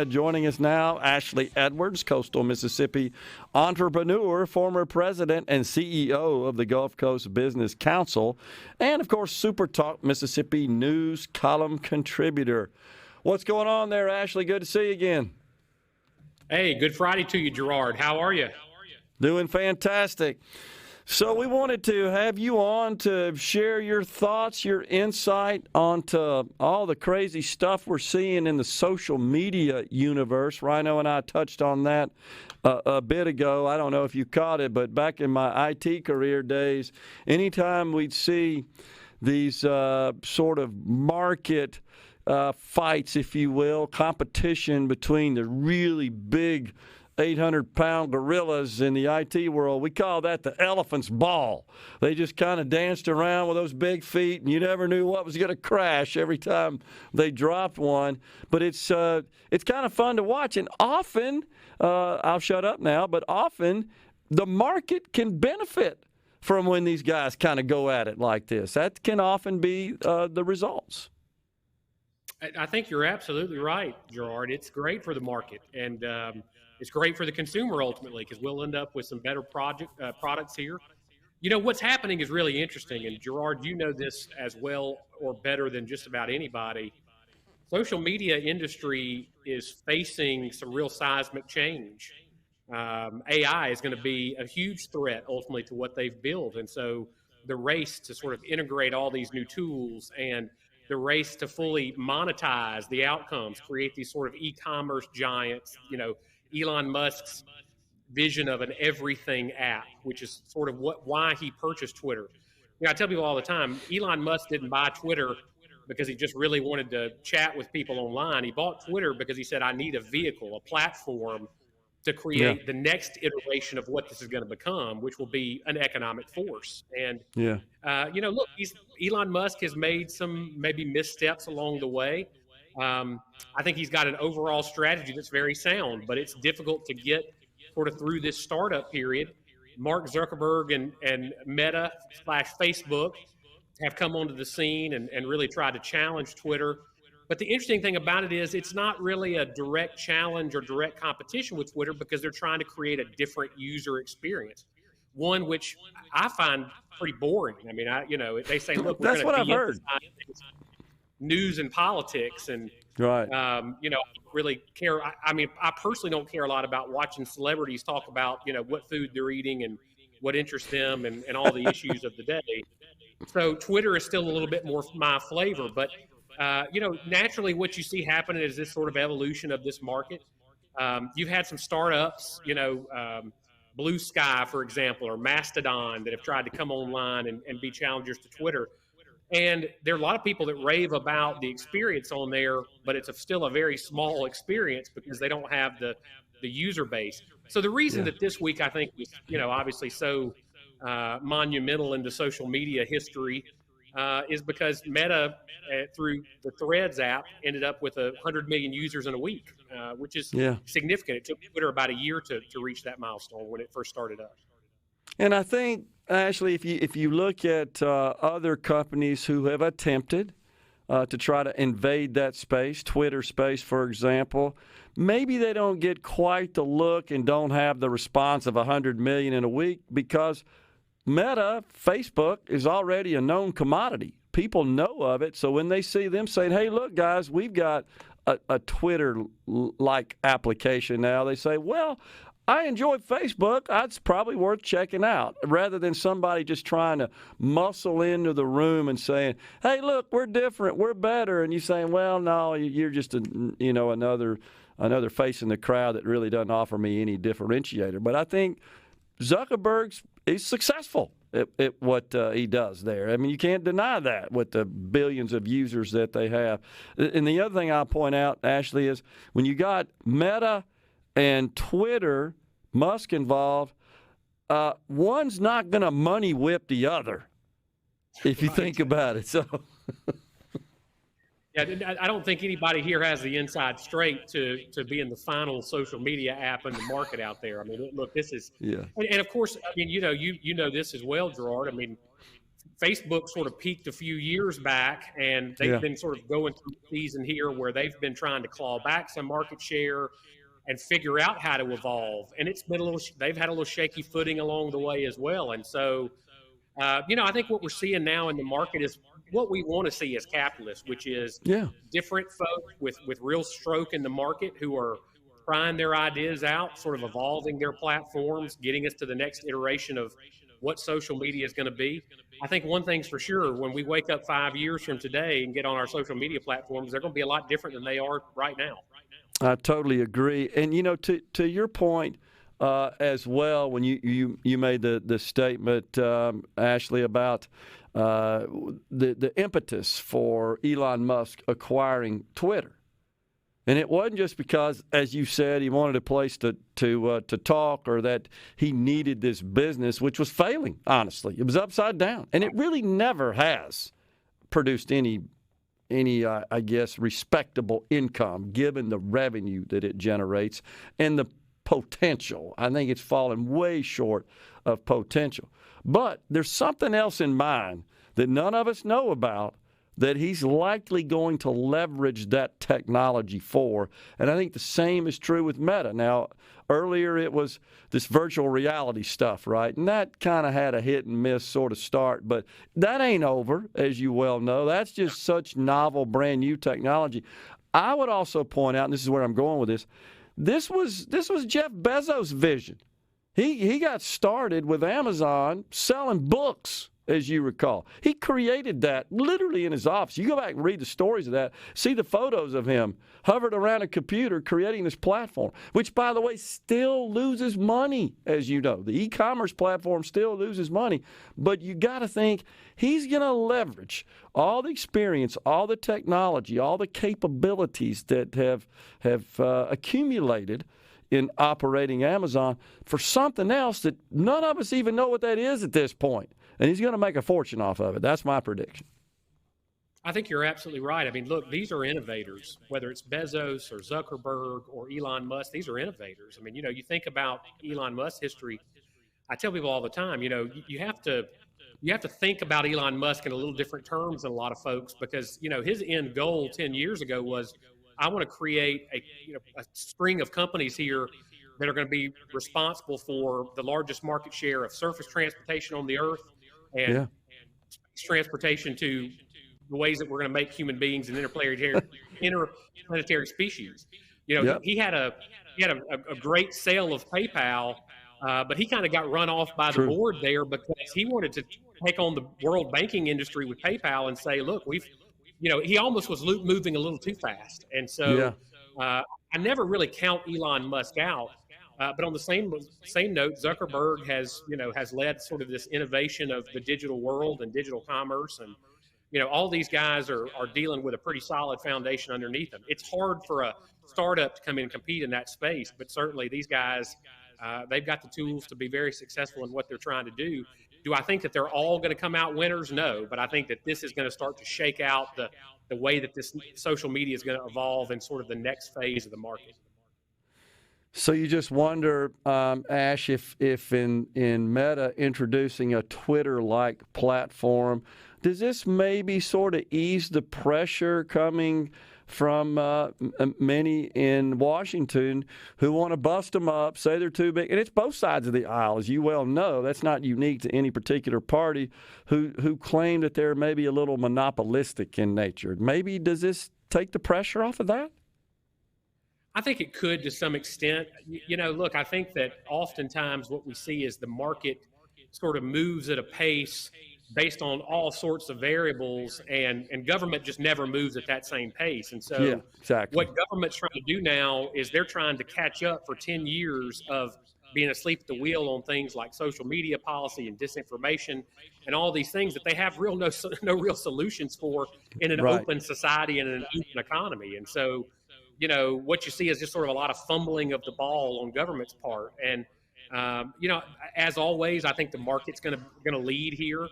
Joining us now, Ashley Edwards, Coastal Mississippi entrepreneur, former president and CEO of the Gulf Coast Business Council, and, of course, SuperTalk Mississippi news column contributor. What's going on there, Ashley? Good to see you again. Hey, good Friday to you, Gerard. How are you? Doing fantastic. So we wanted to have you on to share your thoughts, your insight onto all the crazy stuff we're seeing in the social media universe. Rhino and I touched on that a bit ago. I don't know if you caught it, but back in my IT career days, anytime we'd see these sort of market fights, if you will, competition between the really big 800-pound gorillas in the IT world, we call that the elephant's ball. They just kind of danced around with those big feet, and you never knew what was going to crash every time they dropped one. But it's kind of fun to watch, and often, I'll shut up now, but often the market can benefit from when these guys kind of go at it like this. That can often be the results. I think you're absolutely right, Gerard. It's great for the market, and it's great for the consumer ultimately, because we'll end up with some better products here. You know, what's happening is really interesting, and Gerard, you know this as well or better than just about anybody. Social media industry is facing some real seismic change. AI is going to be a huge threat ultimately to what they've built, and so the race to sort of integrate all these new tools and the race to fully monetize the outcomes, create these sort of e-commerce giants, you know, Elon Musk's vision of an everything app, which is sort of why he purchased Twitter. You know, I tell people all the time, Elon Musk didn't buy Twitter because he just really wanted to chat with people online. He bought Twitter because he said, I need a vehicle, a platform to create the next iteration of what this is going to become, which will be an economic force. And, you know, look, Elon Musk has made some maybe missteps along the way. I think he's got an overall strategy that's very sound, but it's difficult to get sort of through this startup period. Mark Zuckerberg and Meta / Facebook have come onto the scene and really tried to challenge Twitter. But the interesting thing about it is it's not really a direct challenge or direct competition with Twitter, because they're trying to create a different user experience, one which I find pretty boring. I mean, you know, they say, look, we're going to de-emphasize news and politics, and you know, I don't really care. I mean, I personally don't care a lot about watching celebrities talk about, you know, what food they're eating and what interests them and all the issues of the day. So Twitter is still a little bit more my flavor, but you know, naturally what you see happening is this sort of evolution of this market. You've had some startups, you know, Blue Sky, for example, or Mastodon, that have tried to come online and be challengers to Twitter. And there are a lot of people that rave about the experience on there, but it's still a very small experience because they don't have the user base. So the reason that this week I think was, you know, obviously so monumental into social media history is because Meta, through the Threads app, ended up with 100 million users in a week, which is significant. It took Twitter about a year to reach that milestone when it first started up. And I think, Ashley, if you look at other companies who have attempted to try to invade that space, Twitter space, for example, maybe they don't get quite the look and don't have the response of 100 million in a week, because Meta, Facebook, is already a known commodity. People know of it. So when they see them saying, hey, look, guys, we've got a Twitter-like application now, they say, well, I enjoy Facebook. That's probably worth checking out, rather than somebody just trying to muscle into the room and saying, hey, look, we're different, we're better. And you saying, well, no, you're just another face in the crowd that really doesn't offer me any differentiator. But I think Zuckerberg is successful at what he does there. I mean, you can't deny that with the billions of users that they have. And the other thing I'll point out, Ashley, is when you got Meta and Twitter, Musk involved, one's not going to money whip the other, if you think about it. So, yeah, I don't think anybody here has the inside straight to being the final social media app in the market out there. I mean, look, this is and of course, I mean, you know this as well, Gerard. I mean, Facebook sort of peaked a few years back, and they've Yeah. been sort of going through a season here where they've been trying to claw back some market share and figure out how to evolve. And it's been a little, they've had a little shaky footing along the way as well. And so, I think what we're seeing now in the market is what we want to see as capitalists, which is Yeah. different folks with real stroke in the market who are trying their ideas out, sort of evolving their platforms, getting us to the next iteration of what social media is going to be. I think one thing's for sure: when we wake up 5 years from today and get on our social media platforms, they're going to be a lot different than they are right now. I totally agree. And to your point as well, when you made the statement, Ashley, about the impetus for Elon Musk acquiring Twitter. And it wasn't just because, as you said, he wanted a place to talk, or that he needed this business, which was failing, honestly. It was upside down. And it really never has produced any I guess, respectable income, given the revenue that it generates and the potential. I think it's fallen way short of potential. But there's something else in mind that none of us know about that he's likely going to leverage that technology for. And I think the same is true with Meta. Now, earlier it was this virtual reality stuff, right? And that kind of had a hit and miss sort of start. But that ain't over, as you well know. That's just such novel, brand new technology. I would also point out, and this is where I'm going with this was Jeff Bezos' vision. He got started with Amazon selling books, as you recall. He created that literally in his office. You go back and read the stories of that, see the photos of him hovered around a computer creating this platform, which, by the way, still loses money, as you know. The e-commerce platform still loses money. But you got to think he's going to leverage all the experience, all the technology, all the capabilities that have accumulated in operating Amazon for something else that none of us even know what that is at this point. And he's going to make a fortune off of it. That's my prediction. I think you're absolutely right. I mean, look, these are innovators, whether it's Bezos or Zuckerberg or Elon Musk, these are innovators. I mean, you think about Elon Musk's history. I tell people all the time, you have to think about Elon Musk in a little different terms than a lot of folks, because, his end goal 10 years ago was, I want to create a string of companies here that are going to be responsible for the largest market share of surface transportation on the earth, and transportation to the ways that we're going to make human beings and interplanetary species. He had a great sale of PayPal, but he kind of got run off by the board there, because he wanted to take on the world banking industry with PayPal and say, look, he almost was moving a little too fast. And so I never really count Elon Musk out. But on the same note, Zuckerberg has led sort of this innovation of the digital world and digital commerce, and all these guys are dealing with a pretty solid foundation underneath them. It's hard for a startup to come in and compete in that space, but certainly these guys, they've got the tools to be very successful in what they're trying to do. Do I think that they're all going to come out winners? No, but I think that this is going to start to shake out the way that this social media is going to evolve in sort of the next phase of the market. So you just wonder, Ash, if in Meta introducing a Twitter-like platform, does this maybe sort of ease the pressure coming from many in Washington who want to bust them up, say they're too big? And it's both sides of the aisle, as you well know. That's not unique to any particular party who claim that they're maybe a little monopolistic in nature. Maybe does this take the pressure off of that? I think it could to some extent. Look, I think that oftentimes what we see is the market sort of moves at a pace based on all sorts of variables, and government just never moves at that same pace. And so what government's trying to do now is they're trying to catch up for 10 years of being asleep at the wheel on things like social media policy and disinformation and all these things that they have no real solutions for in an open society and an open economy. And so what you see is just sort of a lot of fumbling of the ball on government's part. And, as always, I think the market's going to lead here.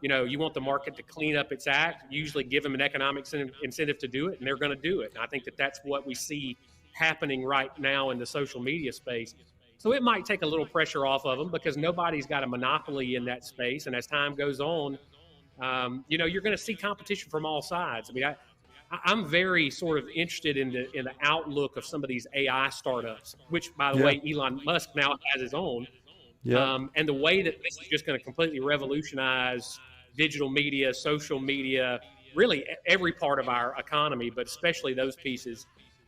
You want the market to clean up its act, usually give them an economic incentive to do it, and they're going to do it. And I think that that's what we see happening right now in the social media space. So it might take a little pressure off of them, because nobody's got a monopoly in that space. And as time goes on, you're going to see competition from all sides. I mean, I'm very sort of interested in the outlook of some of these AI startups, which, by the Yeah. way, Elon Musk now has his own, Yeah. and the way that this is just going to completely revolutionize digital media, social media, really every part of our economy, but especially those pieces.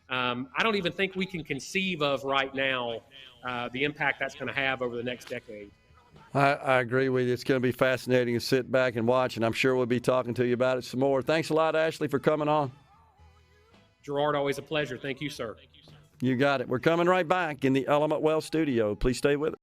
I don't even think we can conceive of right now the impact that's going to have over the next decade. I agree with you. It's going to be fascinating to sit back and watch, and I'm sure we'll be talking to you about it some more. Thanks a lot, Ashley, for coming on. Gerard, always a pleasure. Thank you, sir. You got it. We're coming right back in the Element Wealth studio. Please stay with us.